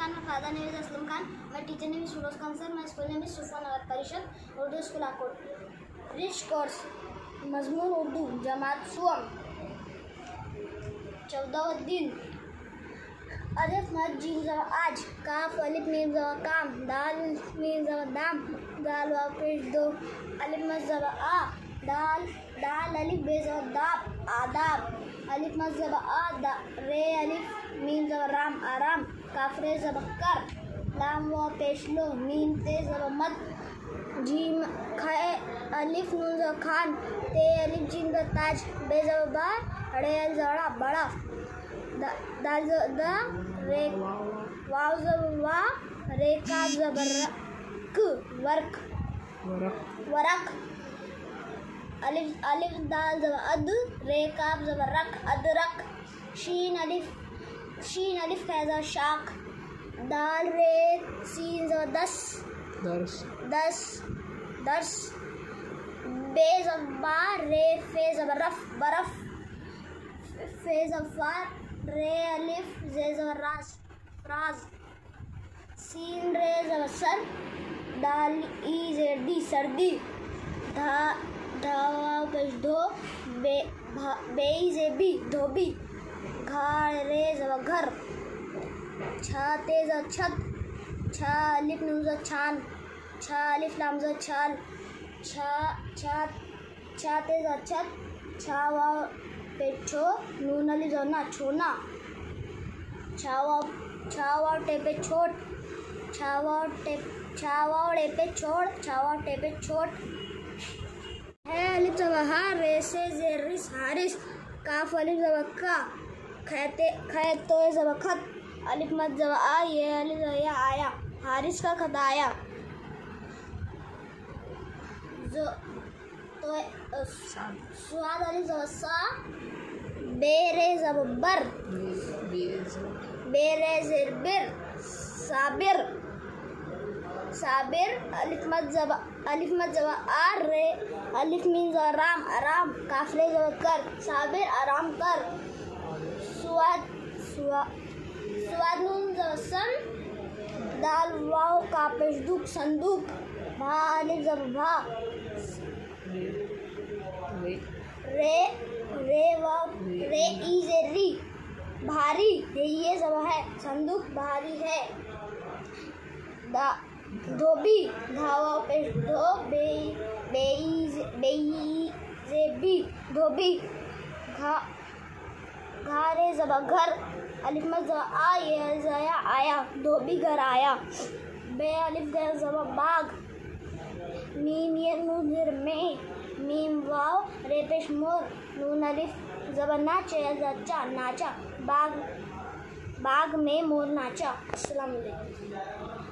Khan, my father name is Aslam Khan, my teacher name is Firoz Khan sir, my school name is Sufa Nagar Parishad, Urdu School Akot. Rich course, मजमून उर्दू, जमात सुअम, 14 दिन, अलिफ मद gym ज़वा आज, काफ अलिफ meme ज़वा काम, दाल meme ज़वा दाम, दाल वाव पेश दो, अलिफ मद ज़वा आ, दाल अलिफ बे ज़वा दाब, आदाब, अलिफ मद ज़वा आ, रे अलिफ मीम ज़वा राम, आराम, काफ रे ज़वा कर, लाम वाव पेश लो, मीम ते ज़वा मद, जीम खाए अलिफ नून ज़वा खान, ते अलिफ जीम ज़वा ताज, बे ज़वा बार, रे अल ज़वा बड़ा, दाल ज़वा रे वाव ज़वा वा, रे काफ ज़वा वर्क वरक, अलिफ दाल ज़वा अद, रे काफ ज़वा रक अदरक, शीन अलिफ खा ज़वा शाक, दाल रे सीन ज़वा दर्स, बे ज़वा रे फे ज़वा रफ बरफ, फे ज़वा रे अलिफ जे ज़वा राज, सीन रे ज़वा सर, दाल ई जे डी सर्दी, धा वाव पेश धो, बे ई जे बी धोबी, घा रे ज़वा घर, छा ते ज़वा छत, छा अलिफ नून ज़वा छान, छा अलिफ लाम ज़वा छाल, छा ते ज़वा छत, छा वाव पे छो, नून अलिफ ज़वा ना छोना, छा वाव टे पे छोट, छा वाव टे पे छोड़, छा वाव टे पे छोट, है अलिफ ज़वा हा, रे से जे रिस हारिस, काफ अलिफ ज़वा का, खै तो ज़वा खत, अलिफ मद ज़वा आ, ये अलिफ ज़वा या आया, हारिस का खत आया, स्वाद अलिफ ज़वा सा, बे रे ज़वा बर, बे रे ज़ेर बिर, साबिर, अलिफ मद ज़वा आ, रे अलिफ मीम ज़वा राम आराम, काफ रे ज़वा कर, साबिर आराम कर, स्वाद नून ज़वा सन, दाल वाव का पेश दुख संदूक, भा अलिफ ज़वा भा, रे ई जे री, भारी, ये ज़वा है, संदूक भारी है, धोबी, धावा पेश धो, बे ई जे बी धोबी, घा रे ज़वा घर, अलिफ मद ज़वा आ, ये ज़या आया, धोबी घर आया, बे अलिफ गैर ज़वा बाग, मीम ये नून ज़ेर में, मीम वाव रे पेश मोर, नून अलिफ ज़वा नाचे नाचा, बाग में मोर नाचा। अस्सलाम वालेकुम।